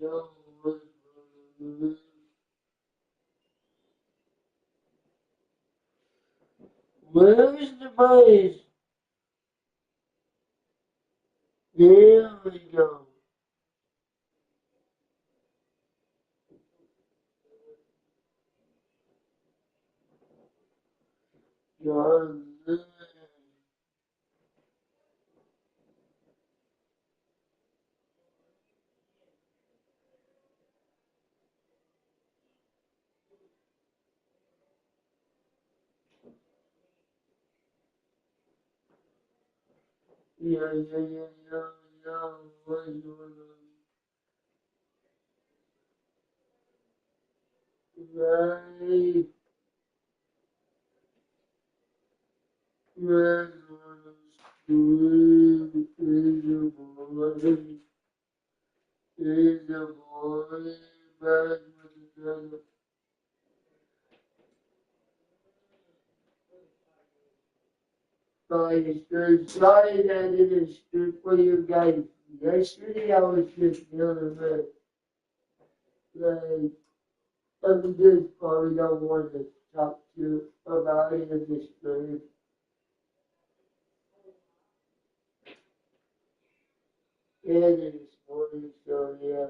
Where's the place? There we go. John, yeah. What's going on? Right, right, school is a boy, back with another. Sorry that I didn't speak for you guys. Yesterday I was just feeling like I'm just probably don't want to talk to you about it in this way. And this morning, so yeah.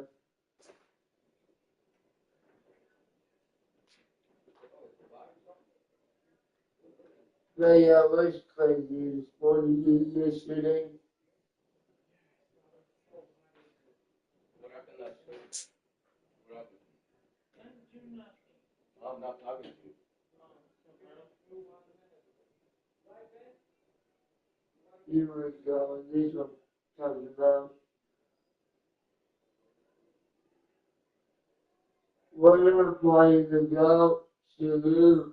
But yeah, it was crazy this morning, yesterday. You were going, this one talking about what are playing about to do.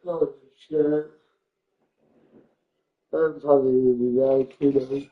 Holy shit. I'm probably gonna be back today.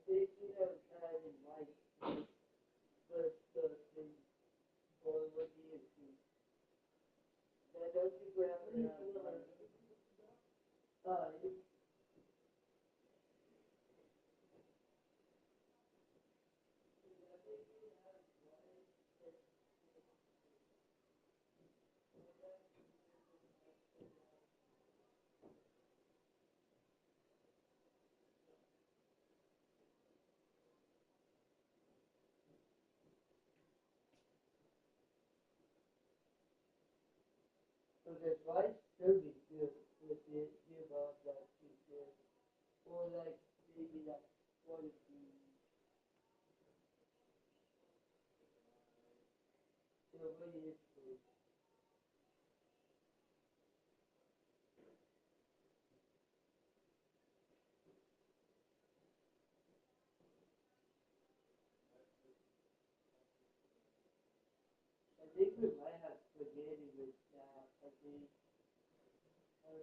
they should have had in mind but the boy would be issue. That doesn't grab around. You because life should be good with it, give up like she said. Or like maybe like one of the way is good. I think we might have spaghetti with that. I think. Uh,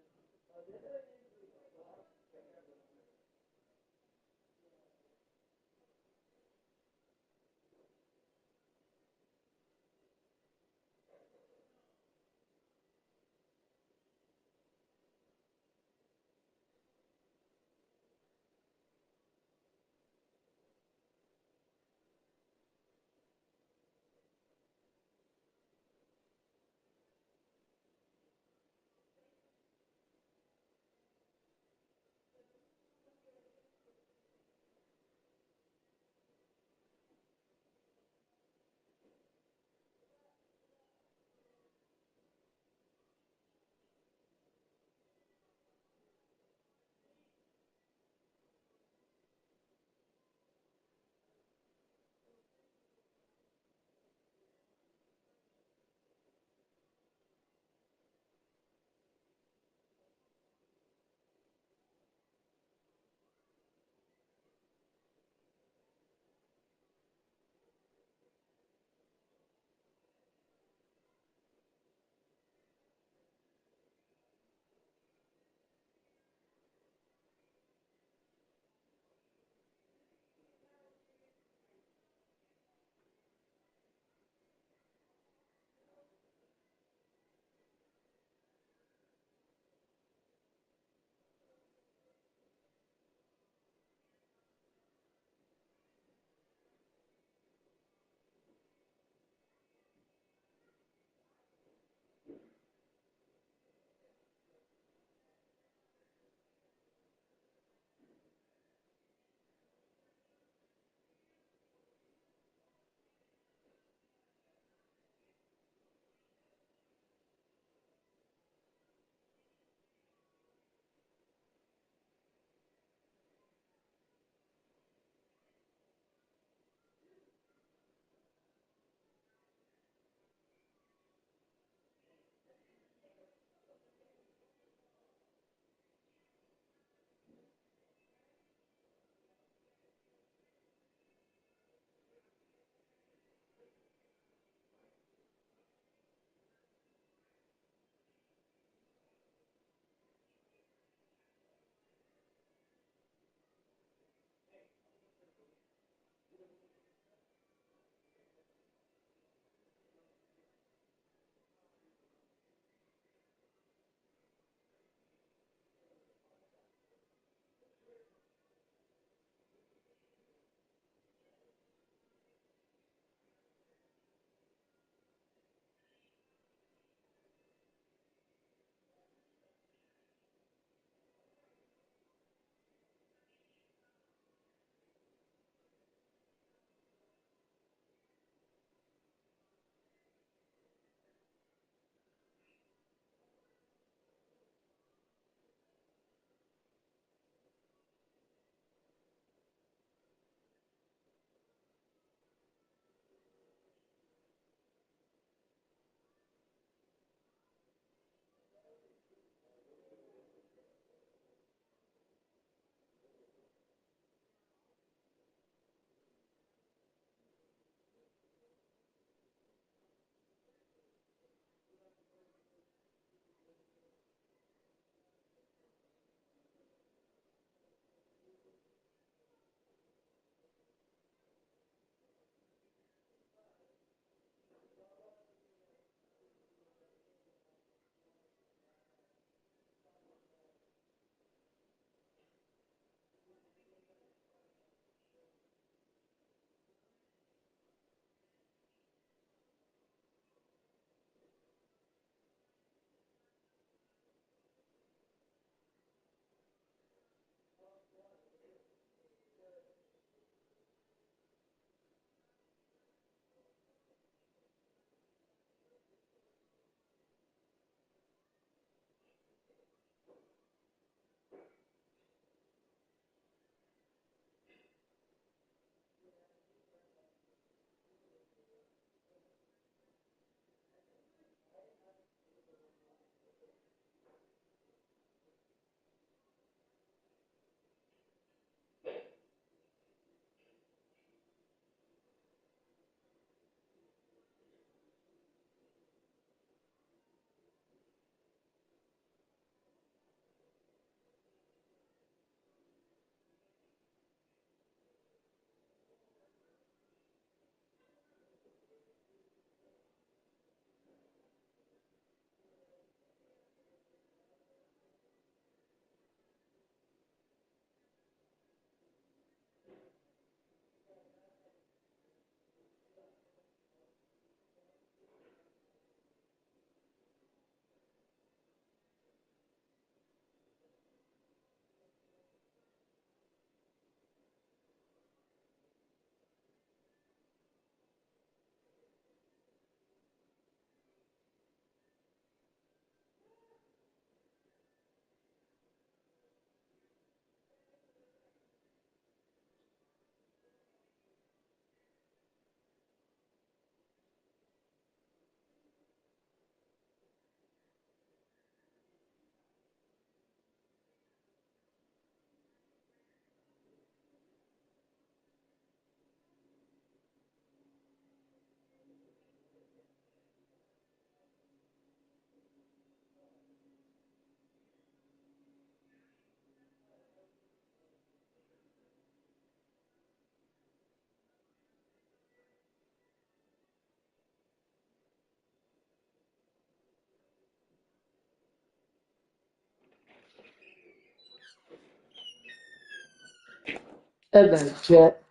About chat.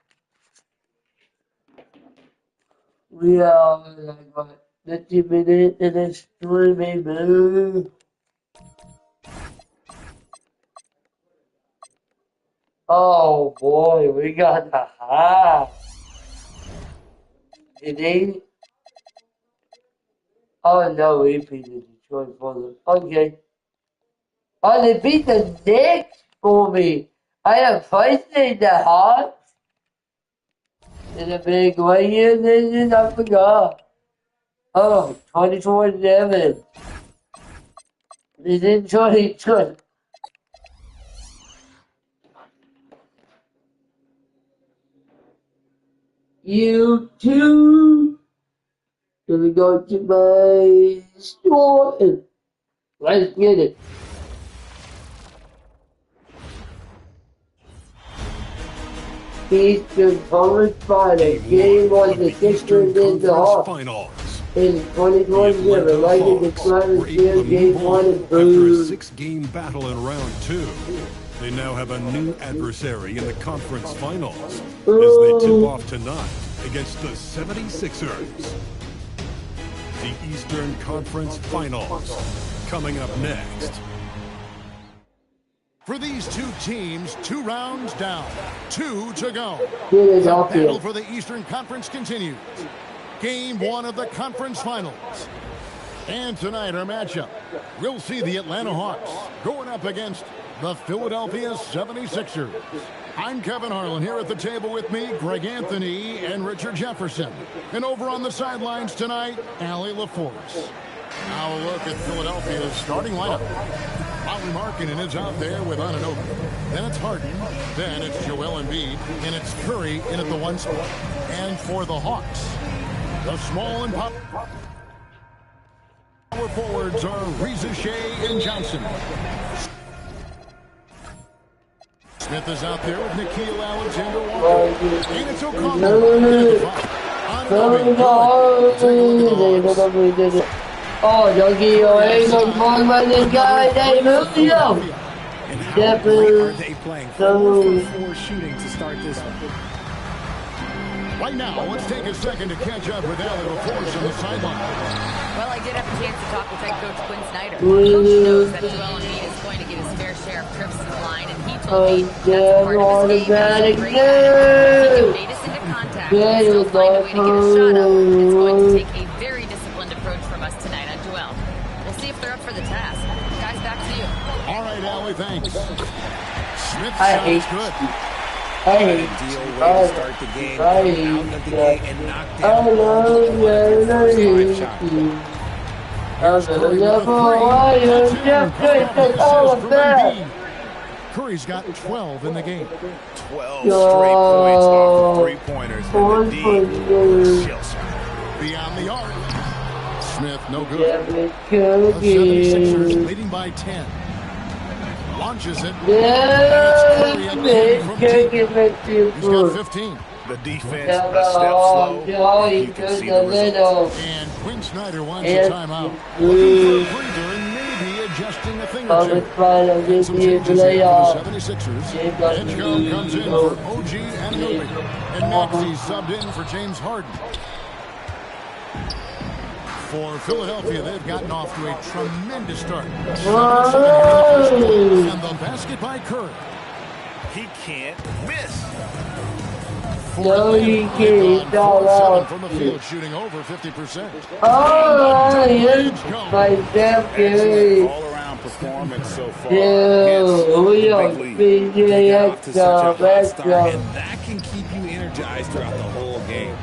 We are like what 50 minutes in a streaming mood. Oh boy, we got the high. Did they? Oh no, we beat the Detroit for them. Okay. Oh, they beat the Knicks for me. I am fighting the Hawks in a big way. And I forgot. Oh, 24-7. They didn't 2020. YouTube. Gonna go to my store and let's get it. Eastern Conference Finals. Game on the Sixers in the Hawks. In 2027, like in the Climate Shield, Game 1 and 2. After a six-game battle in round 2, they now have a new adversary in the conference finals as they tip off tonight against the 76ers. The Eastern Conference Finals coming up next. For these two teams, 2 rounds down, 2 to go. The battle for the Eastern Conference continues. Game 1 of the conference finals. And tonight our matchup, we'll see the Atlanta Hawks going up against the Philadelphia 76ers. I'm Kevin Harlan here at the table with me, Greg Anthony and Richard Jefferson. And over on the sidelines tonight, Allie LaForce. Now a look at Philadelphia's starting lineup. Molly Markkinen is out there with Anunoby. Then it's Harden. Then it's Joel Embiid. And it's Curry in at the 1 spot. And for the Hawks, the small and power forwards are Reza Shea and Johnson. Smith is out there with Nickeil Alexander-Walker. And it's O'Connell. Oh, Dougie, ain't no fun by this guy named Julio. Are they playing 4-for-4 shooting to start this one? Right now, let's take a second to catch up with Allie LaForce on the sideline. Well, I did have a chance to talk with head coach Quinn Snyder. Coach knows that Joel Embiid is going to get his fair share of trips to the line, and he told me that's part of his game. He can bait us into contact and still find a way to get a shot up. It's going to take a very disciplined approach from us tonight on Joel. We'll see if they're up for the task. Guys, back to you. All right, Allie, thanks. Smith I sounds good. Ideal way to start the game, out of the gate and knock down the first 5 shots. Curry's got 12 in the game. 12 straight points off of three-pointers from the D. Beyond the arc. Smith, no good. The 76ers leading by 10. Launches it. He's got 15. The defense a step slow. You can see the results. And Quinn Snyder wants a timeout. Looking for a breather and maybe adjusting a thing or two. Some changes for the 76ers. Edgecombe comes in for OG Anunoby. And Maxey subbed in for James Harden. For Philadelphia, they've gotten off to a tremendous start. 7-7 and the basket by Curry. He can't miss. No, he can't. All out. From the field, shooting over 50%. Oh, yes, my damn good. All-around performance so far. Yeah, we are PJ extra. And that can keep you energized throughout the whole game.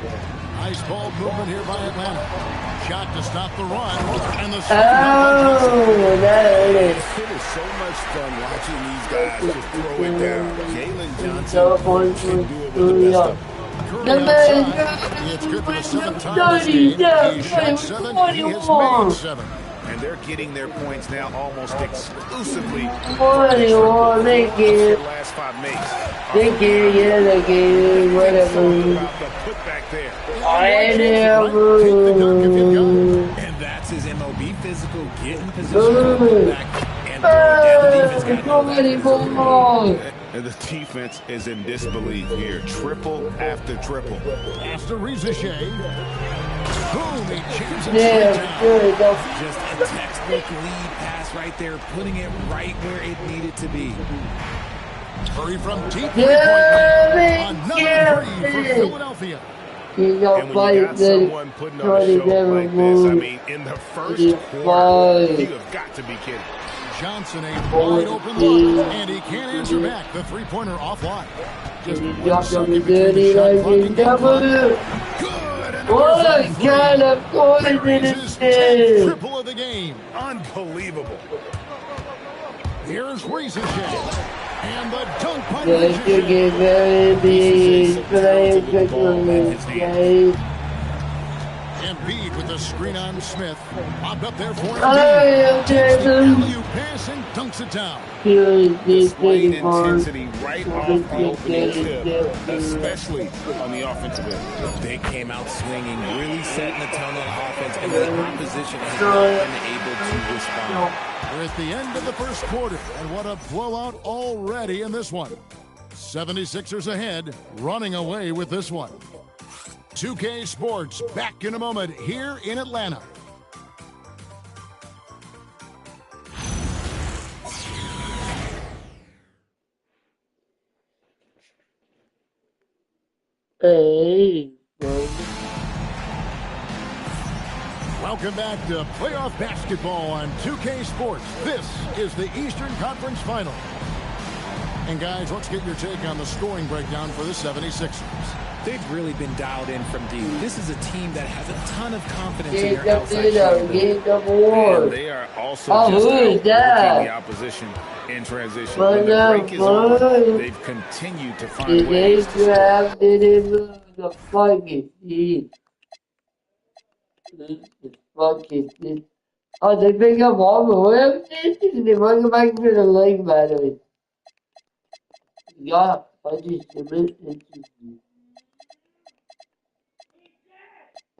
Nice ball movement here by Atlanta. Shot to stop the run. And the there it is. It is so much fun watching these guys just throw it down. Jalen Johnson can do it with the best of them. It's good for the 7th time this game. He shot 7. He has made 7. And they're getting their points now almost exclusively. What do you want? They get. Last 5 makes. They get, yeah, they get. Whatever. About the putback there. And that's his MLB physical, getting position. And the defense got And the defense is in disbelief here. Triple after triple. After Ricochet. Boom, he jams it Yeah, straight down. good. Just a textbook lead pass right there, putting it right where it needed to be. Curry from deep Yeah, three-point line. Another three for Philadelphia. You And don't when you fight got someone putting on a show like this, I mean, in the first quarter, you have got to be kidding. Johnson, a wide open look, and he can't answer back. The three-pointer offline. Just one second between the shot clock and game clock. Good, and What kind of There poison is is his 10th this? triple of the game. Unbelievable. Here's Ricochet. And the dunk by Don't you get very big, playing quickly, Embiid with the screen on Smith. Lobbed up there for I am Embiid. Takes the Jason. alley-oop pass and dunks it down. Displayed intensity right off the opening tip, especially on the offensive end. They came out swinging, really setting the tone on offense, and the opposition has not been able to respond. We're at the end of the first quarter, and what a blowout already in this one. 76ers ahead, running away with this one. 2K Sports back in a moment here in Atlanta. Hey, Welcome back to playoff basketball on 2K Sports. This is the Eastern Conference Final. And guys, let's get your take on the scoring breakdown for the 76ers. They've really been dialed in from deep. This is a team that has a ton of confidence in get their the outside video, shooting. get the And board. they are also Oh, just who is outworking that? the opposition in transition. Well, When the now, break is boy. on, they've continued to find Did they ways to score. grab, did they move the fucking seat? The fucking seat. Oh, they pick up all the way. They want to go back to the leg battery. Yeah, I just submit it to you.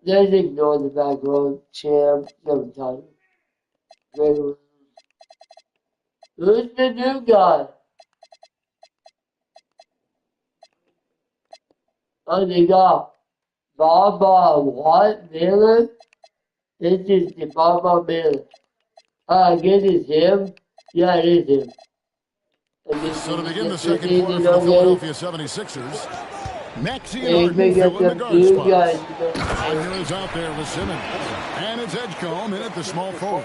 Just ignore the back row champ sometimes. Who's the new guy? Oh, they got Baba what? Miller? This is the Baba Miller. I guess it's him. Yeah, it is him. So to begin the second quarter for the Philadelphia 76ers, Maxey and They Harden pick up fill in the the guard two spots. guys. Wagner is out there with Simmons. And it's Edgecombe in at the small forward.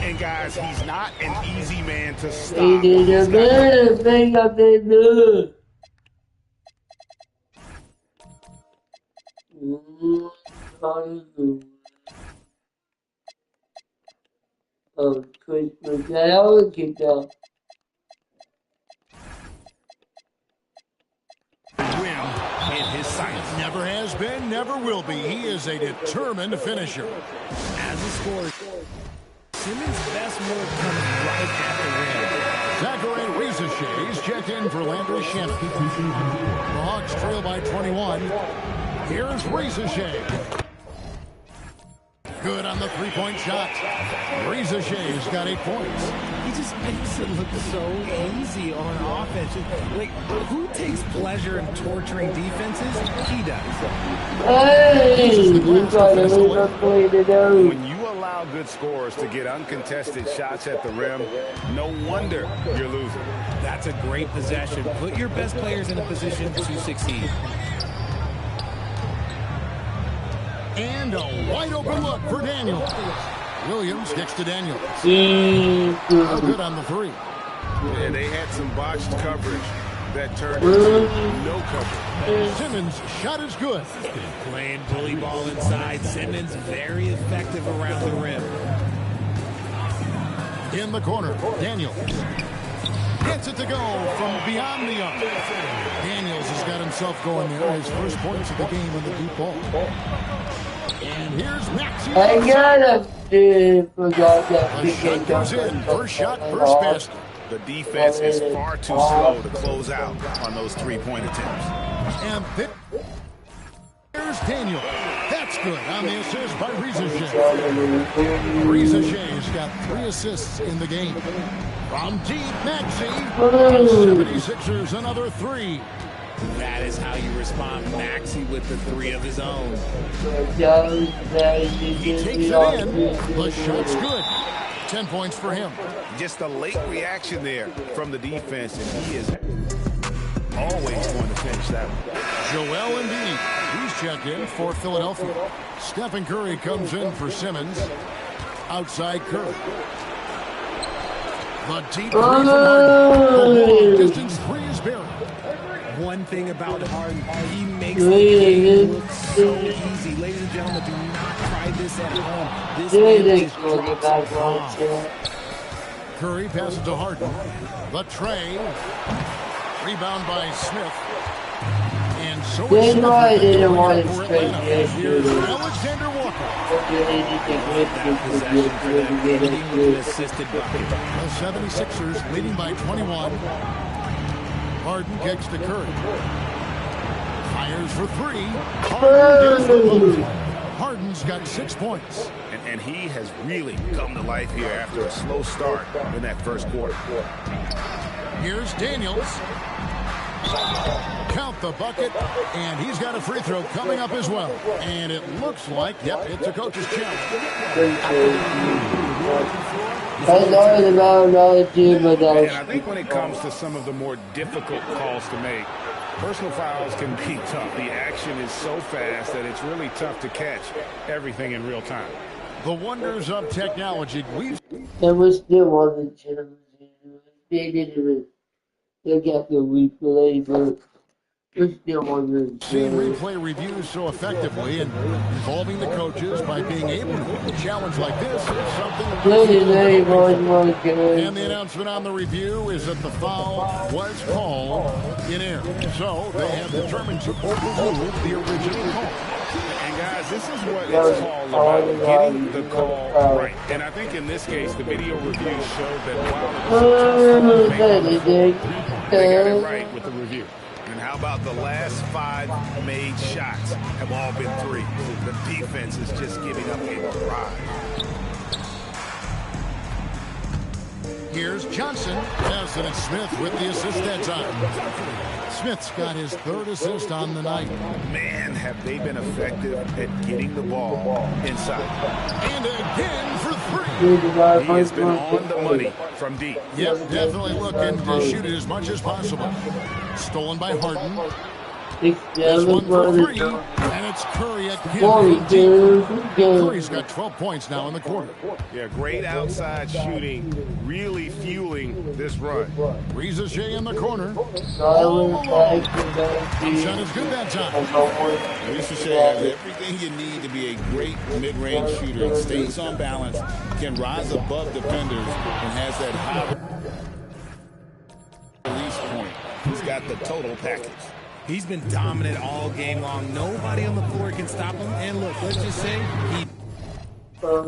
And guys, he's not an easy man to stop. They did a man, pick up the new. Oh, Christmas, I always get down. Rim in his sights. Never has been, never will be. He is a determined finisher. As a scorer, Simmons' best work coming right at Zachary Ricochet is checked in for Landry Shannon. The Hawks trail by 21. Here's Ricochet. Good on the three-point shot. Ricochet's got 8 points. He just makes it look so easy on offense. Like, who takes pleasure in torturing defenses? He does. Hey, we got a play to do. When you allow good scorers to get uncontested shots at the rim, no wonder you're losing. That's a great possession. Put your best players in a position to succeed. And a wide open look for Daniels. Williams kicks to Daniels. Good. Good on the three. Yeah, they had some botched coverage that turned into no coverage. Simmons' shot is good. Playing bully ball inside. Simmons very effective around the rim. In the corner, Daniels gets it to go from beyond the arc. Daniels has got himself going there. His first points of the game on the deep ball. And here's Maxey. I got him. Forgot that. A shot goes in. First shot, first basket. The defense is far too slow to close out on those three-point attempts. And there's Daniel. That's good on the assist by Rizachet. Rizachet's got 3 assists in the game. From deep, Maxey. The 76ers another 3. That is how you respond. Maxey with the 3 of his own. He takes it in. The shot's good. 10 points for him. Just a late reaction there from the defense, and he is always going to finish that one. Joel Embiid. He's checked in for Philadelphia. Stephen Curry comes in for Simmons. Outside Curry. The deep 3 from Harden. The long distance 3 is buried. One thing about Harden, he makes the game look so easy. Ladies and gentlemen, do not try this at home. This man just drops off. Curry passes to Harden. The tray. Rebound by Smith. And so is Smith. I didn't want to straight Here's Alexander Walker. The 76ers leading by 21. Harden kicks to Curry. Fires for 3. Harden's got 6 points. And he has really come to life here after a slow start in that first quarter. Here's Daniels. Count the bucket, and he's got a free throw coming up as well. And it looks like, yep, it's a coach's challenge. And I think when it comes to some of the more difficult calls to make, personal fouls can be tough. The action is so fast that it's really tough to catch everything in real time. The wonders of technology. There was still other challenges. They didn't even look at the replay, but there's still other Seeing replay reviews so effectively and involving the coaches by being able to challenge like this is something. And the announcement on the review is that the foul was called in error. So they have determined to overrule the original call. And guys, this is what it's all about, getting the call right. And I think in this case, the video review showed that while it was a tough they got it right with the review. And how about the last 5 made shots have all been 3. The defense is just giving up a barrage. Here's Johnson. Johnson and Smith with the assist that time. Smith's got his 3rd assist on the night. Man, have they been effective at getting the ball inside. And again for 3. He has been on the money from deep. Yep, definitely looking to shoot it as much as possible. Stolen by Harden. This one for 3, and it's Curry again. Curry's got 12 points now in the quarter. Yeah, great outside shooting, really fueling this run. Rizachet in the corner. Shot is good that time. Rizachet has everything you need to be a great mid-range shooter. He stays on balance, can rise above defenders, and has that high release point. He's got the total package. He's been dominant all game long. Nobody on the floor can stop him. And look, let's just say he... Shot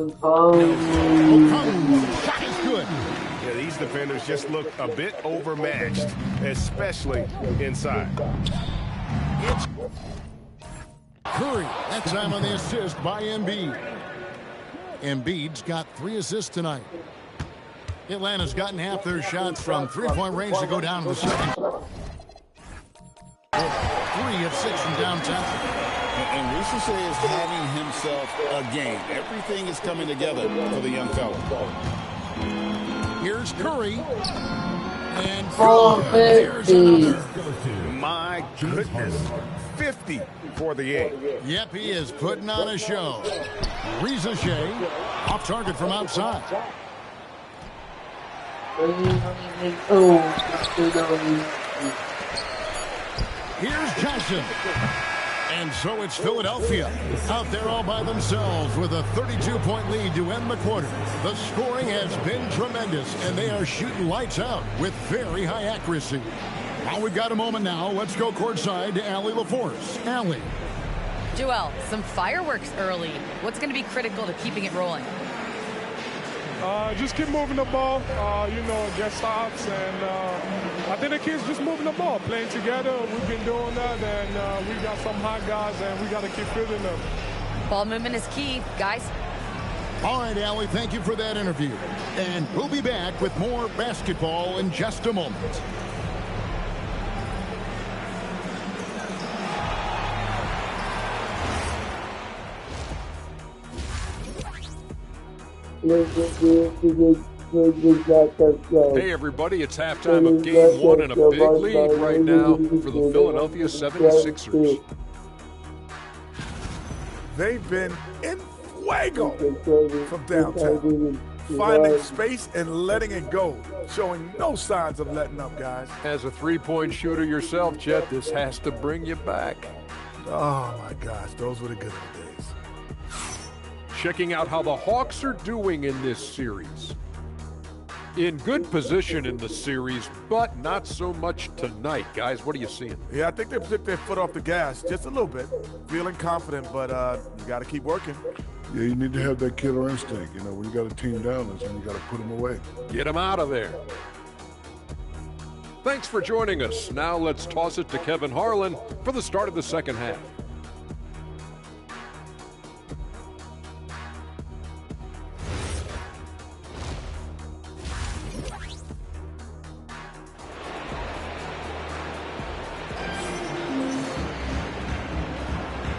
is good. Yeah, these defenders just look a bit overmatched, especially inside. It's Curry. That time on the assist by Embiid. Embiid's got 3 assists tonight. Atlanta's gotten half their shots from 3-point range to go down to the second. 3 of 6 from downtown. And Rizachet is having himself a game. Everything is coming together for the young fella. Here's Curry. And there's another. My goodness. 50 for the 8. Yep, he is putting on a show. Rizachet off target from outside. Here's Johnson. And so it's Philadelphia out there all by themselves with a 32-point lead to end the quarter. The scoring has been tremendous, and they are shooting lights out with very high accuracy. Well, we've got a moment now. Let's go courtside to Allie LaForce. Allie. Joel, some fireworks early. What's going to be critical to keeping it rolling? Just keep moving the ball, get stops. And I think the kids just moving the ball, playing together. We've been doing that, and we got some hot guys, and we got to keep fitting them. Ball movement is key, guys. All right, Allie, thank you for that interview. And we'll be back with more basketball in just a moment. Hey everybody, it's halftime of game one and a big lead right now for the Philadelphia 76ers. They've been in fuego from downtown, finding space and letting it go, showing no signs of letting up, guys. As a three-point shooter yourself, Chet, this has to bring you back. Oh my gosh, those were the good old days. Checking out how the Hawks are doing in this series. In good position in the series, but not so much tonight. Guys, what are you seeing? Yeah, I think they took their foot off the gas just a little bit. Feeling confident, but you got to keep working. Yeah, you need to have that killer instinct. You know, when you got a team down, that's when you got to put them away. Get them out of there. Thanks for joining us. Now let's toss it to Kevin Harlan for the start of the second half.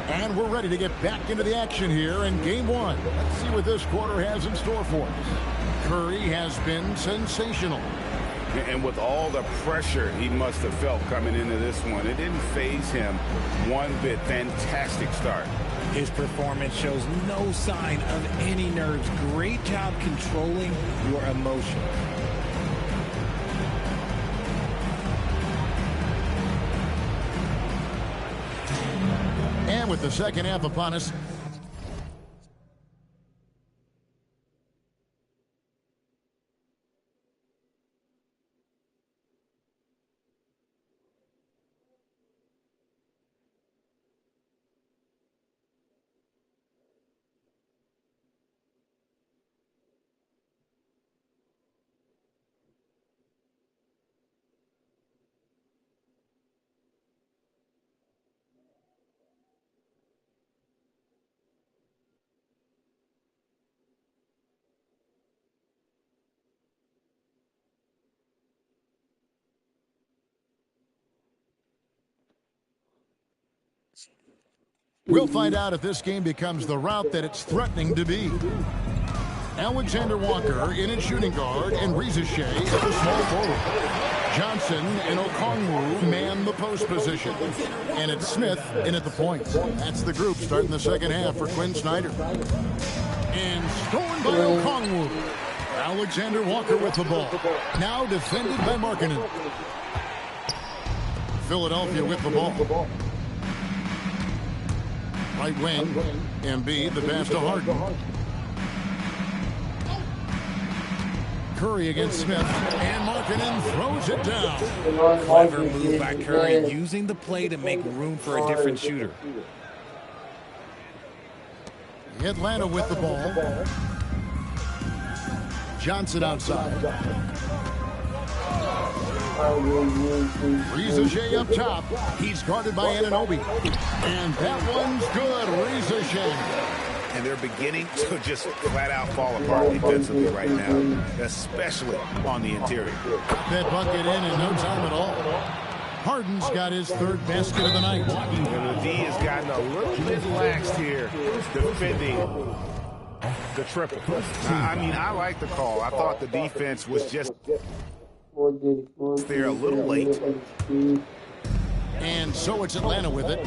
And we're ready to get back into the action here in game one. Let's see what this quarter has in store for us. Curry has been sensational. And with all the pressure he must have felt coming into this one, it didn't faze him one bit. Fantastic start. His performance shows no sign of any nerves. Great job controlling your emotions. And with the second half upon us, we'll find out if this game becomes the route that it's threatening to be. Alexander Walker in at shooting guard and Reza Shea at the small forward. Johnson and Okongwu man the post position. And it's Smith in at the point. That's the group starting the second half for Quinn Snyder. And stolen by Okongwu. Alexander Walker with the ball. Now defended by Markkanen. Philadelphia with the ball. Right wing, Embiid, the pass to Harden. Curry against Smith, and Markkanen throws it down. Clever move by Curry, using the play to make room for a different shooter. Atlanta with the ball. Johnson outside. Reza Shea up top. He's guarded by Anunoby. And that one's good. Reza Shea. And they're beginning to just flat out fall apart defensively right now, especially on the interior. Got that bucket in no time at all. Harden's got his third basket of the night. And the D has gotten a little bit laxed here defending the triple. I mean, I like the call. I thought the defense was just there a little late. And so it's Atlanta with it.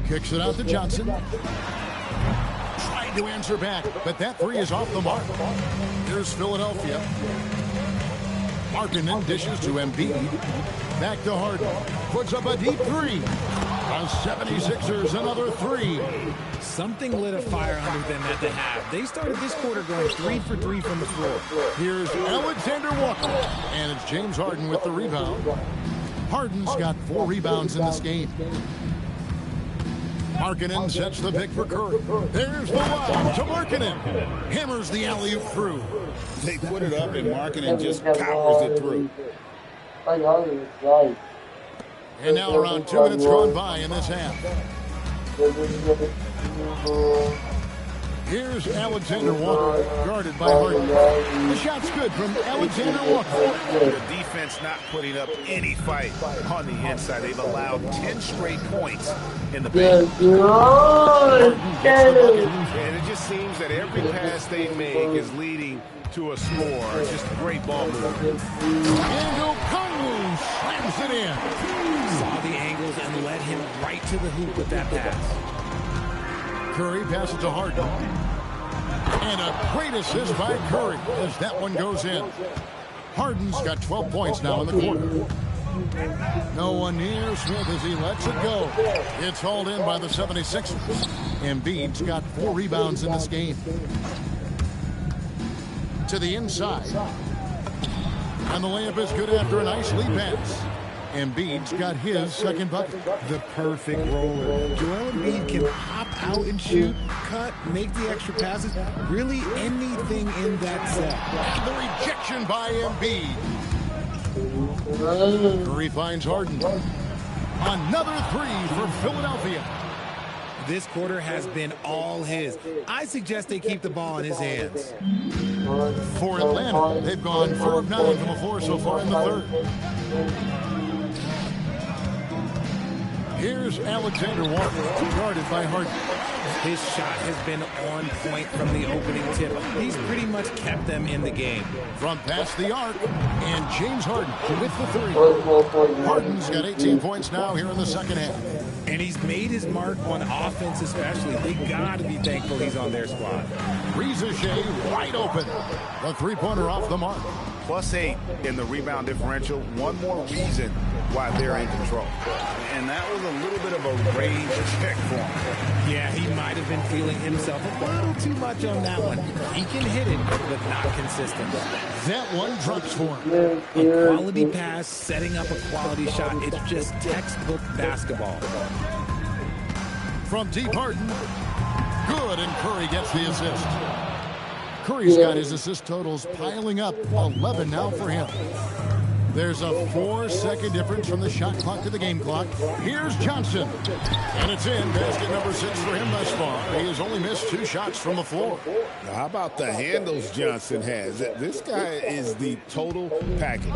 Kicks it out to Johnson. Tried to answer back, but that three is off the mark. Here's Philadelphia. Markkanen dishes to Embiid. Back to Harden. Puts up a deep three. The 76ers another three. Something lit a fire under them at the half. They started this quarter going 3 for 3 from the floor. Here's Alexander Walker. And it's James Harden with the rebound. Harden's got 4 rebounds in this game. Markkanen sets the pick for Curry. There's the lob to Markkanen. Hammers the alley-oop through. They put it up and Markkanen just powers it through. And now around 2 minutes gone by in this half. Here's Alexander Walker, guarded by Harden. The shot's good from Alexander Walker. The defense not putting up any fight on the inside. They've allowed 10 straight points in the paint. And it just seems that every pass they make is leading to a score. Just great ball movement. And O'Connell slams it in. Saw the angles and led him right to the hoop with that pass. Curry passes to Harden. And a great assist by Curry as that one goes in. Harden's got 12 points now in the quarter. No one near Smith as he lets it go. It's hauled in by the 76ers. Embiid's got 4 rebounds in this game. To the inside. And the layup is good after a nice lead pass. Embiid's got his second bucket. The perfect roller. Joel Embiid can pop out and shoot, cut, make the extra passes. Really anything in that set. And the rejection by Embiid. Curry finds Harden. Another 3 for Philadelphia. This quarter has been all his. I suggest they keep the ball in his hands. For Atlanta, they've gone 4 of 9 from the floor so far in the third. Here's Alexander Walker, guarded by Harden. His shot has been on point from the opening tip. He's pretty much kept them in the game. From past the arc, and James Harden with the 3. Harden's got 18 points now here in the second half. And he's made his mark on offense especially. They got to be thankful he's on their squad. Reza Shea wide open. The three-pointer off the mark. +8 in the rebound differential. One more reason why they're in control. And that was a little bit of a range check for him. Yeah, he might have been feeling himself a little too much on that one. He can hit it, but not consistent. That one drops for him. A quality pass, setting up a quality shot. It's just textbook basketball. From deep, Harden. Good, and Curry gets the assist. Curry's got his assist totals piling up. 11 now for him. There's a 4-second difference from the shot clock to the game clock. Here's Johnson. And it's in. Basket number 6 for him thus far. He has only missed 2 shots from the floor. Now, how about the handles Johnson has? This guy is the total package.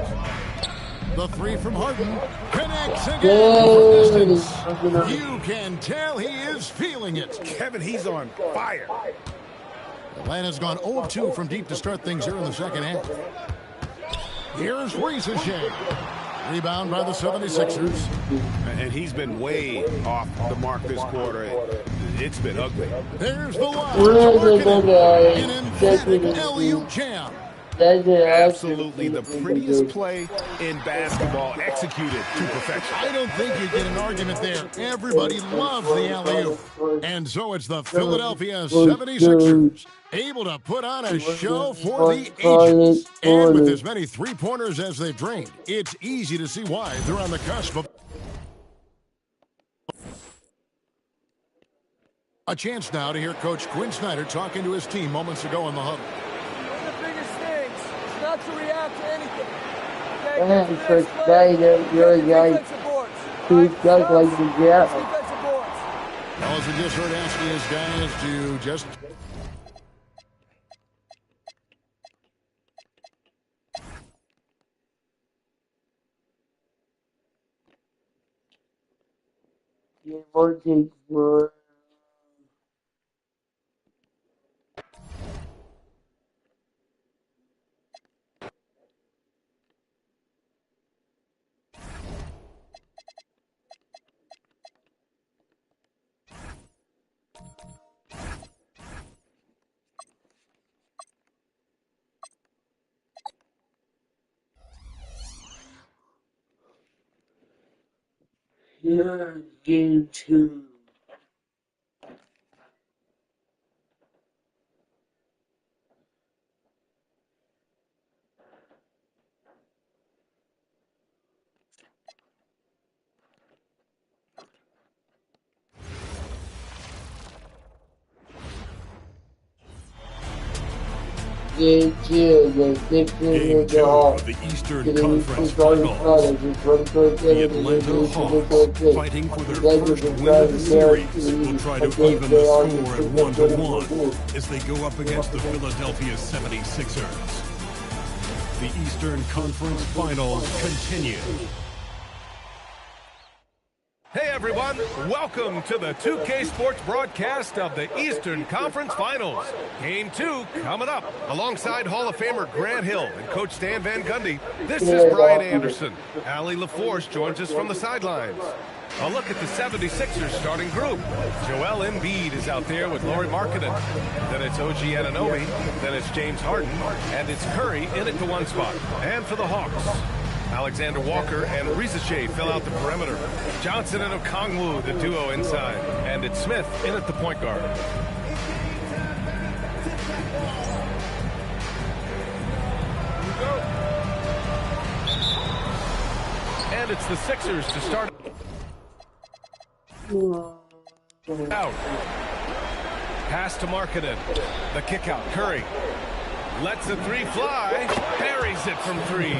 The 3 from Harden connects again from distance. You can tell he is feeling it. Kevin, he's on fire. Atlanta's gone 0 of 2 from deep to start things here in the second half. Here's Reza Shea. Rebound by the 76ers. And he's been way off the mark this quarter. It's been ugly. There's the line. An emphatic alley-oop jam. Absolutely the prettiest play in basketball, executed to perfection. I don't think you get an argument there. Everybody loves the alley-oop. And so it's the Philadelphia 76ers able to put on a show for the ages. And with as many three-pointers as they've drained, it's easy to see why they're on the cusp of a chance now to hear Coach Quinn Snyder talking to his team moments ago in the huddle. Not to react to anything. Coach Snyder, you're a guy who does like the gap. Well, as we just heard asking his guys to just Here's game 2. Game 2 the Sixers Game and the 2 Hawks. of the Eastern Getting Conference Finals. Finals. The The Atlanta Hawks, fighting for their first win of the series, will try to even the score at 1-1 as they go up against the Philadelphia 76ers. The Eastern Conference Finals continue. Hey everyone, welcome to the 2K Sports broadcast of the Eastern Conference Finals. Game 2 coming up. Alongside Hall of Famer Grant Hill and Coach Stan Van Gundy, this is Brian Anderson. Allie LaForce joins us from the sidelines. A look at the 76ers starting group. Joel Embiid is out there with Lauri Markkanen. Then it's OG Anunoby. Then it's James Harden. And it's Curry in at the 1 spot. And for the Hawks, Alexander Walker and Risache fill out the perimeter. Johnson and Okongwu, the duo inside. And it's Smith in at the point guard. And it's the Sixers to start out. Pass to Markkanen. The kick out. Curry lets the 3 fly. Buries it from 3.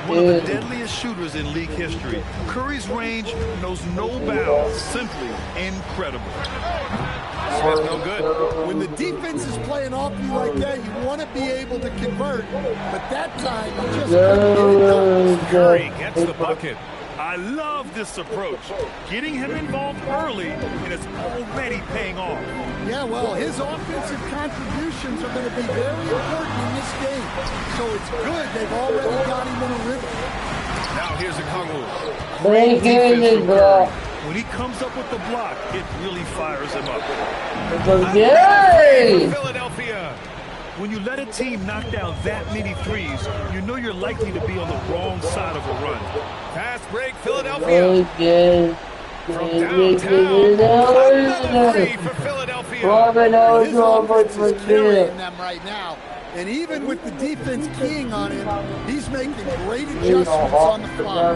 One of the deadliest shooters in league history. Curry's range knows no bounds. Simply incredible. Smith no good. When the defense is playing off you like that, you want to be able to convert. But that time, you just couldn't get it done. Curry gets the bucket. I love this approach. Getting him involved early, and it's already paying off. Yeah, well, his offensive contributions are going to be very important in this game. So it's good they've already got him in a rhythm. Now here's Okongwu. Great defense from Curry. When he comes up with the block, it really fires him up. Okay. Philadelphia. When you let a team knock down that many threes, you know you're likely to be on the wrong side of a run. Fast break, Philadelphia. Okay. From downtown, another 3 for Philadelphia. His offense is carrying them right now. And even with the defense keying on him, he's making great adjustments on the fly.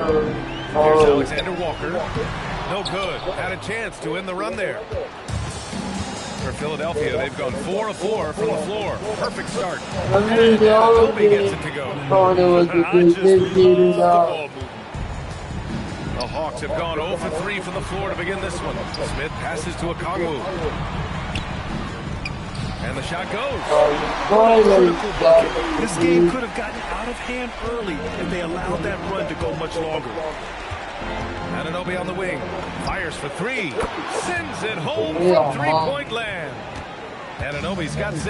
Here's Alexander Walker. No good. Had a chance to end the run there. For Philadelphia, they've gone 4 of 4 from the floor. Perfect start. And Anunoby gets it to go. The Hawks have gone 0 for 3 from the floor to begin this one. Smith passes to Okongwu. And the shot goes. This game could have gotten out of hand early if they allowed that run to go much longer. Anunoby on the wing. Fires for 3. Sends it home from 3-point land. Anunoby's got 6.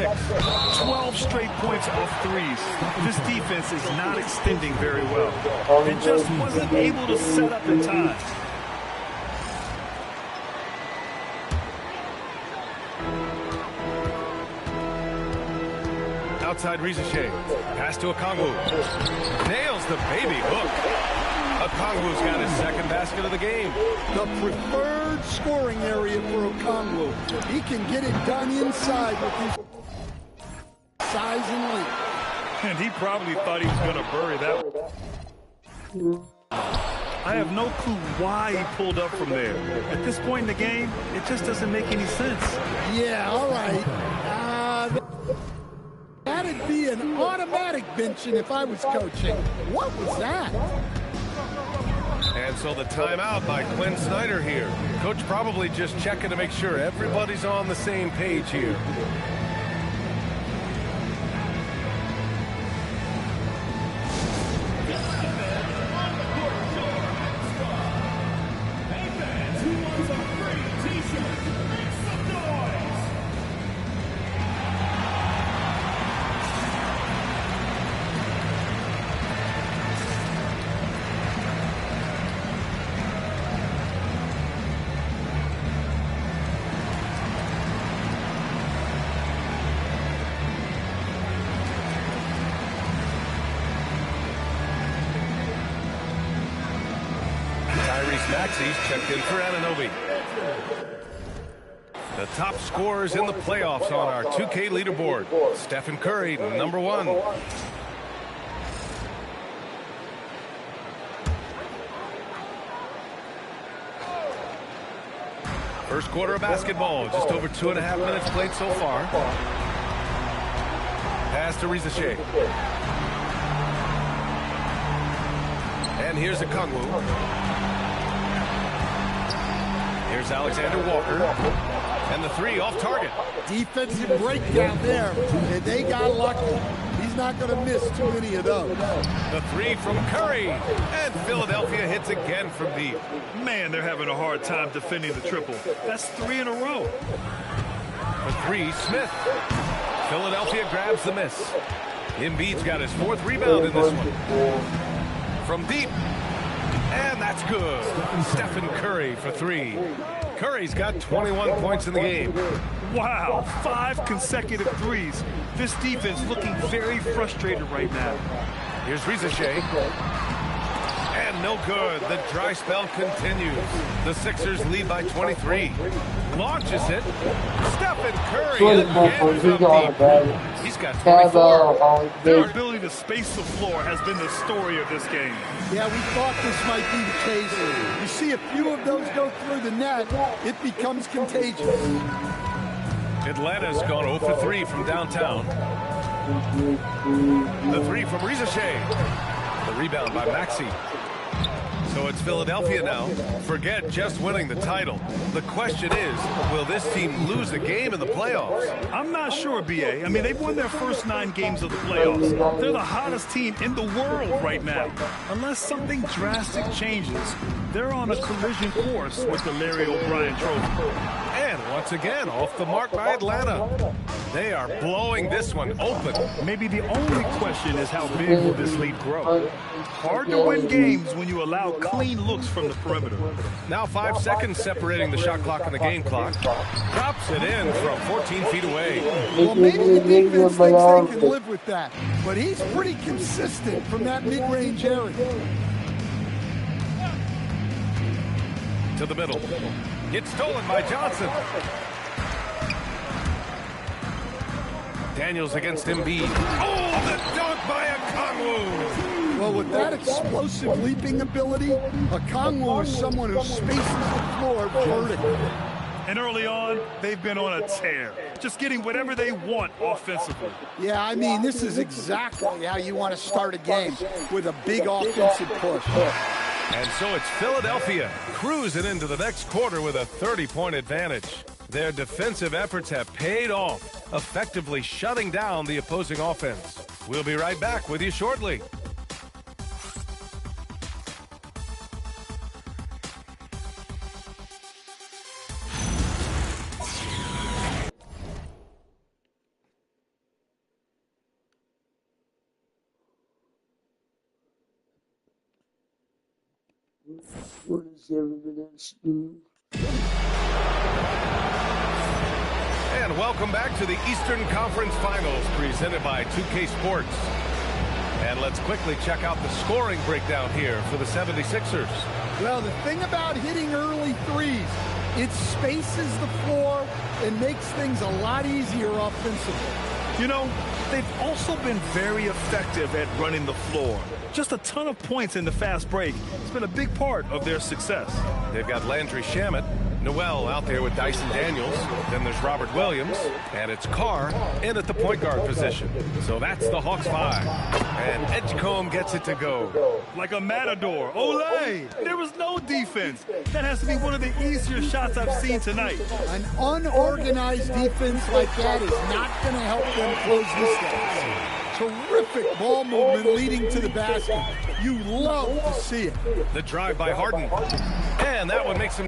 12 straight points off threes. This defense is not extending very well. It just wasn't able to set up in time. Outside Risache. Pass to Okongwu. Nails the baby hook. Okongwu's got his second basket of the game. The preferred scoring area for Okongwu. He can get it done inside with his size and length. And he probably thought he was going to bury that one. I have no clue why he pulled up from there. At this point in the game, it just doesn't make any sense. Yeah, all right. That'd be an automatic benching if I was coaching. What was that? And so the timeout by Quinn Snyder here. Coach probably just checking to make sure everybody's on the same page here. Maxey's checked in for Anunoby. The top scorers in the playoffs on our 2K leaderboard. Stephen Curry, number 1. First quarter of basketball, just over 2.5 minutes played so far. Pass to Rizeshe. And here's a Kongwu. Here's Alexander Walker. And the three off target. Defensive breakdown there, and they got lucky. He's not going to miss too many of those. The three from Curry. And Philadelphia hits again from deep. Man, they're having a hard time defending the triple. That's 3 in a row. The three, Smith. Philadelphia grabs the miss. Embiid's got his 4th rebound in this one. From deep. And that's good. Stephen Curry for 3. Curry's got 21 points in the game. Wow, 5 consecutive threes. This defense looking very frustrated right now. Here's Rizeshe. And no good. The dry spell continues. The Sixers lead by 23. Launches it. Stephen Curry again from deep. He's got 24. Their ability to space the floor has been the story of this game. Yeah, we thought this might be the case. You see a few of those go through the net, it becomes contagious. Atlanta's gone 0 for 3 from downtown. The three from Rizeshe. The rebound by Maxey. So it's Philadelphia now. Forget just winning the title. The question is, will this team lose a game in the playoffs? I'm not sure, B.A. I mean, they've won their first 9 games of the playoffs. They're the hottest team in the world right now. Unless something drastic changes, they're on a collision course with the Larry O'Brien Trophy. And once again, off the mark by Atlanta. They are blowing this one open. Maybe the only question is how big will this lead grow? Hard to win games when you allow clean looks from the perimeter. Now 5 seconds separating the shot clock and the game clock. Drops it in from 14 feet away. Well, maybe the defense thinks they can live with that, but he's pretty consistent from that mid-range area. To the middle. Gets stolen by Johnson. Daniels against Embiid. Oh, the dunk by Okongwu. Well, with that explosive leaping ability, Okongwu is someone who spaces the floor vertically. And early on, they've been on a tear, just getting whatever they want offensively. Yeah, I mean, this is exactly how you want to start a game, with a big offensive push. And so it's Philadelphia cruising into the next quarter with a 30-point advantage. Their defensive efforts have paid off, effectively shutting down the opposing offense. We'll be right back with you shortly. And welcome back to the Eastern Conference Finals presented by 2K Sports. And let's quickly check out the scoring breakdown here for the 76ers. Well, the thing about hitting early threes, it spaces the floor and makes things a lot easier offensively. You know, they've also been very effective at running the floor. Just a ton of points in the fast break. It's been a big part of their success. They've got Landry Shamet, Noel out there with Dyson Daniels. Then there's Robert Williams, and it's Carr in at the point guard position. So that's the Hawks 5. And Edgecombe gets it to go. Like a matador. Olay! There was no defense. That has to be one of the easier shots I've seen tonight. An unorganized defense like that is not going to help them close this game. Terrific ball movement leading to the basket. You love to see it. The drive by Harden. And that one makes him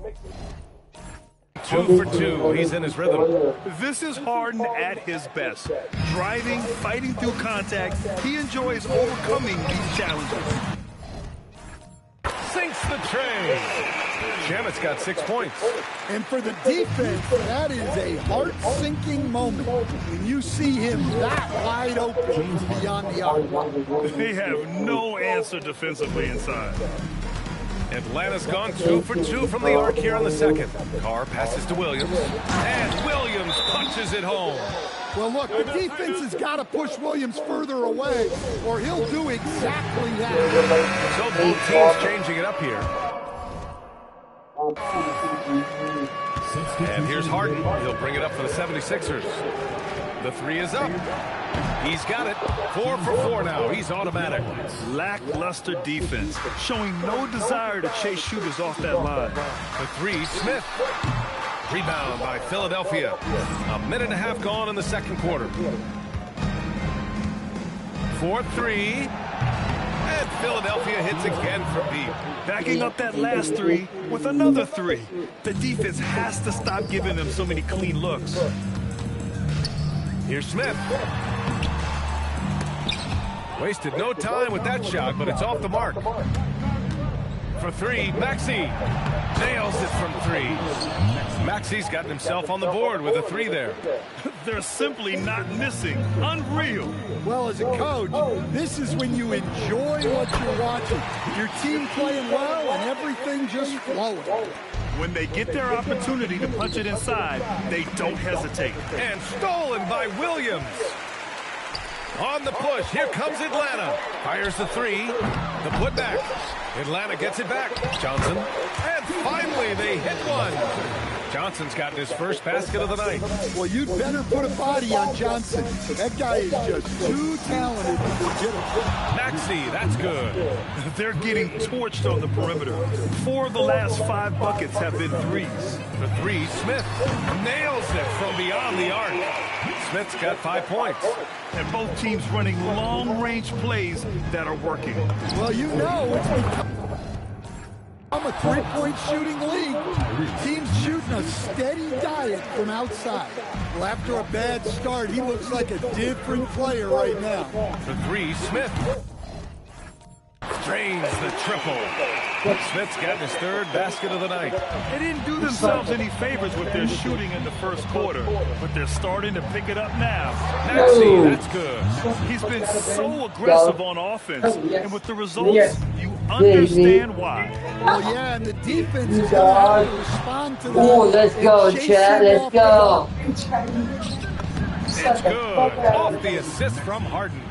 2 for 2. He's in his rhythm. This is Harden at his best. Driving, fighting through contact. He enjoys overcoming these challenges. Sinks the tray. Shamet's got 6 points. And for the defense, that is a heart-sinking moment when you see him that wide open beyond the arc. They have no answer defensively inside. Atlanta's gone 2 for 2 from the arc here on the second. Carr passes to Williams. And Williams punches it home. Well, look, the defense has got to push Williams further away, or he'll do exactly that. So both teams changing it up here. And here's Harden. He'll bring it up for the 76ers. The three is up. He's got it. 4 for 4 now. He's automatic. Lackluster defense, showing no desire to chase shooters off that line. The three, Smith. Rebound by Philadelphia. A minute and a half gone in the second quarter. 4-3. And Philadelphia hits again from deep. Backing up that last three with another three. The defense has to stop giving them so many clean looks. Here's Smith. Wasted no time with that shot, but it's off the mark. For three, Maxey. Nails it from three. Maxey's gotten himself on the board with a three there. They're simply not missing. Unreal. Well, as a coach, this is when you enjoy what you're watching. Your team playing well and everything just flowing. When they get their opportunity to punch it inside, they don't hesitate. And stolen by Williams. On the push, here comes Atlanta. Fires the three. The putback. Atlanta gets it back. Johnson. And finally, they hit one. Johnson's gotten his first basket of the night. Well, you'd better put a body on Johnson. That guy is just too talented to get him. Maxey, that's good. They're getting torched on the perimeter. 4 of the last 5 buckets have been threes. The three, Smith nails it from beyond the arc. Smith's got 5 points. And both teams running long-range plays that are working. Well, you know it's become a three-point shooting league. Teams shooting a steady diet from outside. Well, after a bad start, he looks like a different player right now. The three, Smith. Drains the triple. Smith's got his third basket of the night. They didn't do themselves any favors with their shooting in the first quarter, but they're starting to pick it up now. Maxey, that's good. He's been so aggressive on offense, and with the results, you understand why. Well, yeah, and the defense is going to have to respond to that. Oh, let's go, Chad. Let's go. It's good. Off the assist from Harden.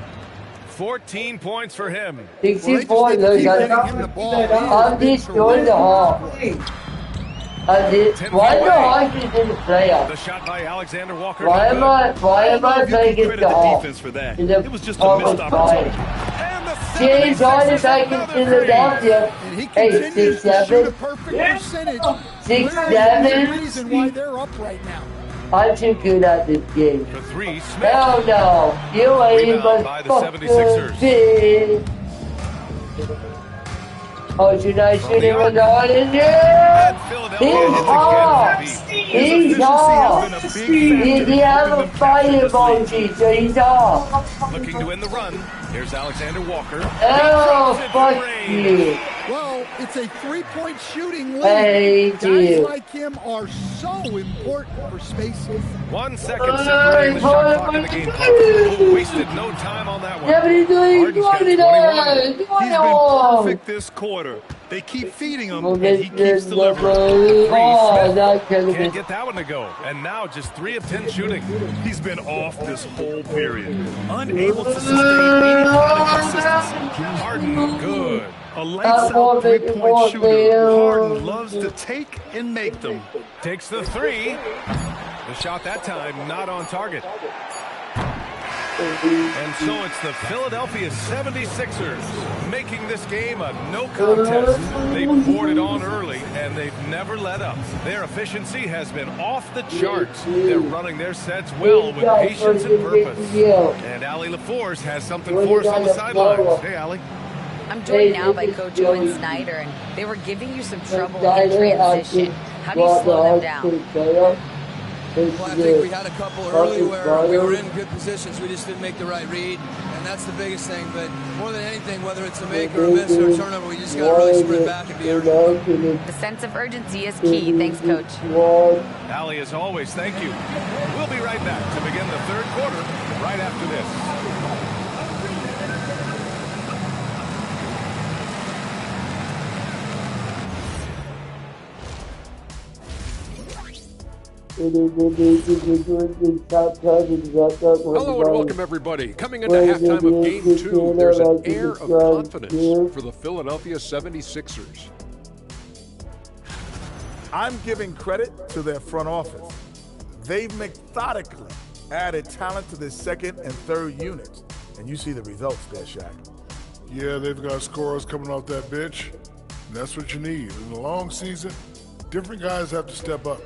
14 points for him. 64, look, I'm destroying the Hawks. Why the Hawks in the playoffs? The shot by Alexander Walker. Why am I playing against the Hawks? It was just a missed opportunity. James Harden back in Philadelphia. Hey, 6-7. 6-7. Reason why they're up right now. I'm too good at this game. For three, Smith. Hell no. You ain't by the 76ers. Bitch. Oh, you're not shooting with the Harden? Yeah! He's hot! He's hot! He have a fire emoji, so he's hot. Looking to win the run. Here's Alexander Walker. Oh, fuck you. Well, it's a three-point shooting league. Hey, guys like him are so important for spacing. 1 second separating the shot clock in the game clock. Wasted no time on that one. He's been perfect this quarter. They keep feeding him, and he keeps delivering. Can't get that one to go. And now just 3 of 10 shooting. He's been off this whole period. Unable to sustain any kind of consistency. Harden, good. A lights-out three-point shooter. Harden loves to take and make them. Takes the three. The shot that time not on target. And so it's the Philadelphia 76ers making this game a no contest. They poured it on early, and they've never let up. Their efficiency has been off the charts. They're running their sets well with patience and purpose. And Allie LaForce has something for us on the sidelines. Hey, Allie. I'm joined now by Coach Quinn Snyder, and they were giving you some trouble in transition. How do you slow them down? Well, I think we had a couple early where we were in good positions. We just didn't make the right read, and that's the biggest thing. But more than anything, whether it's a make or a miss or a turnover, we just got to really sprint back and be urgent. The sense of urgency is key. Thanks, Coach. Allie, as always, thank you. We'll be right back to begin the third quarter right after this. Hello and welcome everybody. Coming into halftime of Game 2, there's an air of confidence for the Philadelphia 76ers. I'm giving credit to their front office. They've methodically added talent to their second and third units, and you see the results there, Shaq. Yeah, they've got scorers coming off that bench, and that's what you need. In a long season, different guys have to step up.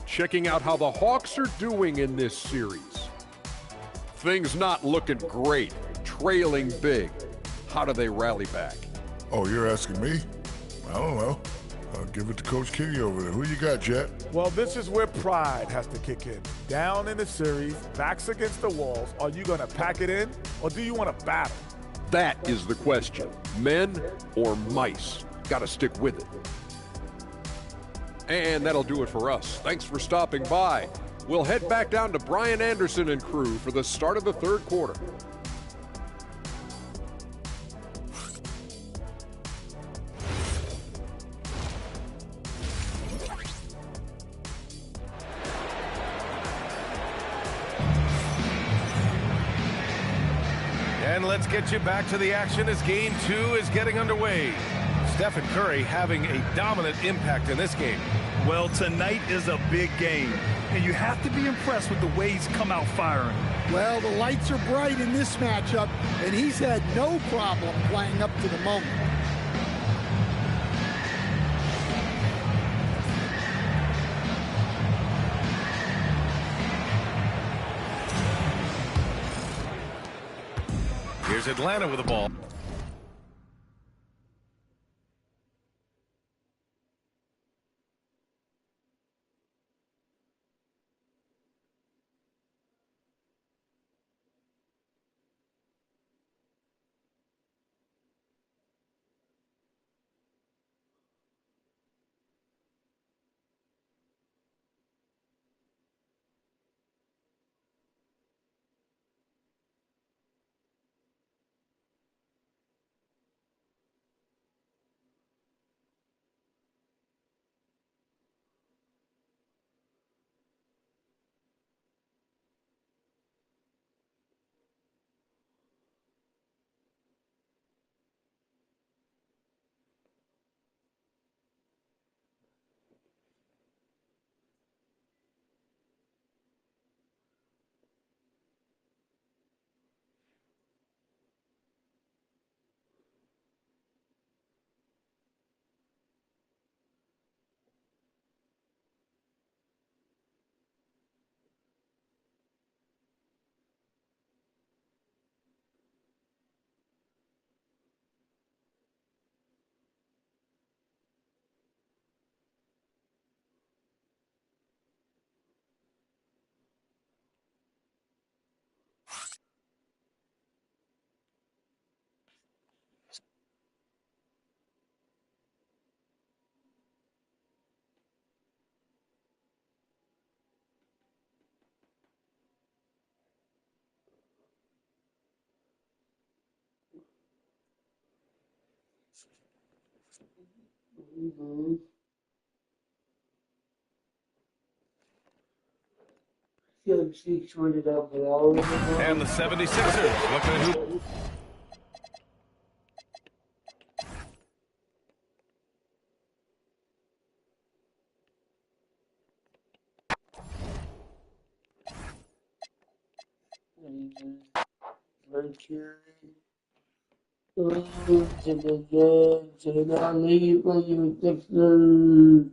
Checking out how the Hawks are doing in this series. Things not looking great, trailing big. How do they rally back? Oh, you're asking me? I don't know. I'll give it to Coach Kenny over there. Who you got, Jet? Well, this is where pride has to kick in. Down in the series, backs against the walls, are you going to pack it in, or do you want to battle? That is the question. Men or mice? Got to stick with it. And that'll do it for us. Thanks for stopping by. We'll head back down to Brian Anderson and crew for the start of the third quarter. And let's get you back to the action as game 2 is getting underway. Stephen Curry having a dominant impact in this game. Well, tonight is a big game, and you have to be impressed with the way he's come out firing. Well, the lights are bright in this matchup, and he's had no problem playing up to the moment. Here's Atlanta with the ball. And the 76ers looking at who. Mercury. To the game, to the lead when you take the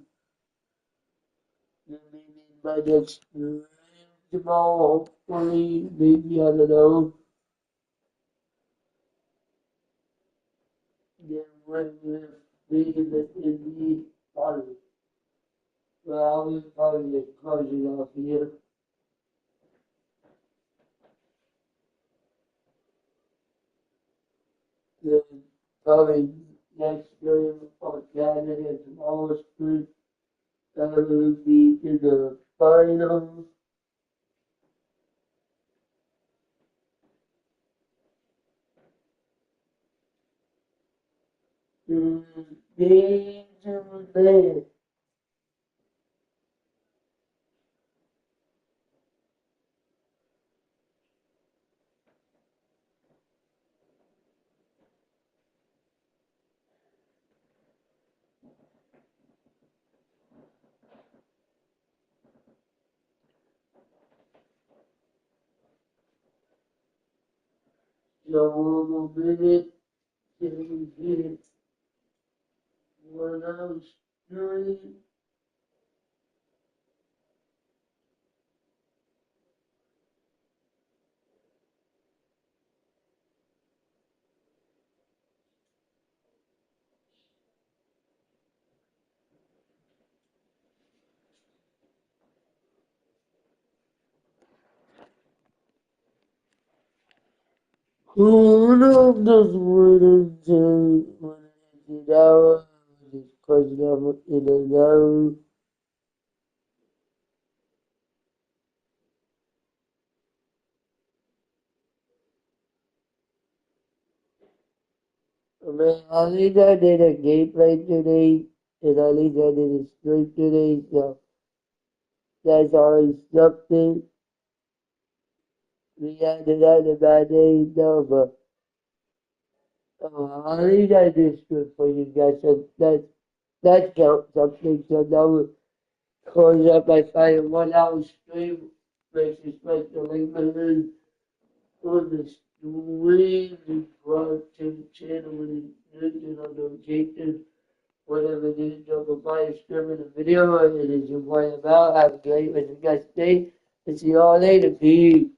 meaning by the extreme tomorrow, hopefully, maybe, I don't know. Then when we're being in the party, well, I was probably closing off here. Then probably next game on Saturday and tomorrow's street, that will be in the finals. Games in there. So one more minute. Till we get 1 hour straight. One of those winners when it's hour, just closing up in an hour. I mean, at least I did a gameplay today, and at least I did a stream today, so that's always something. We had another bad day, no, but at least I did stream for you guys, so that counts something. So now we'll close up by finding 1 hour stream, makes you special link on the stream, subscribe to the channel with the notifications. Whatever it is, don't go by streaming the video. It is your boy about. Have a great rest of your guys' day. And see y'all later. Peace.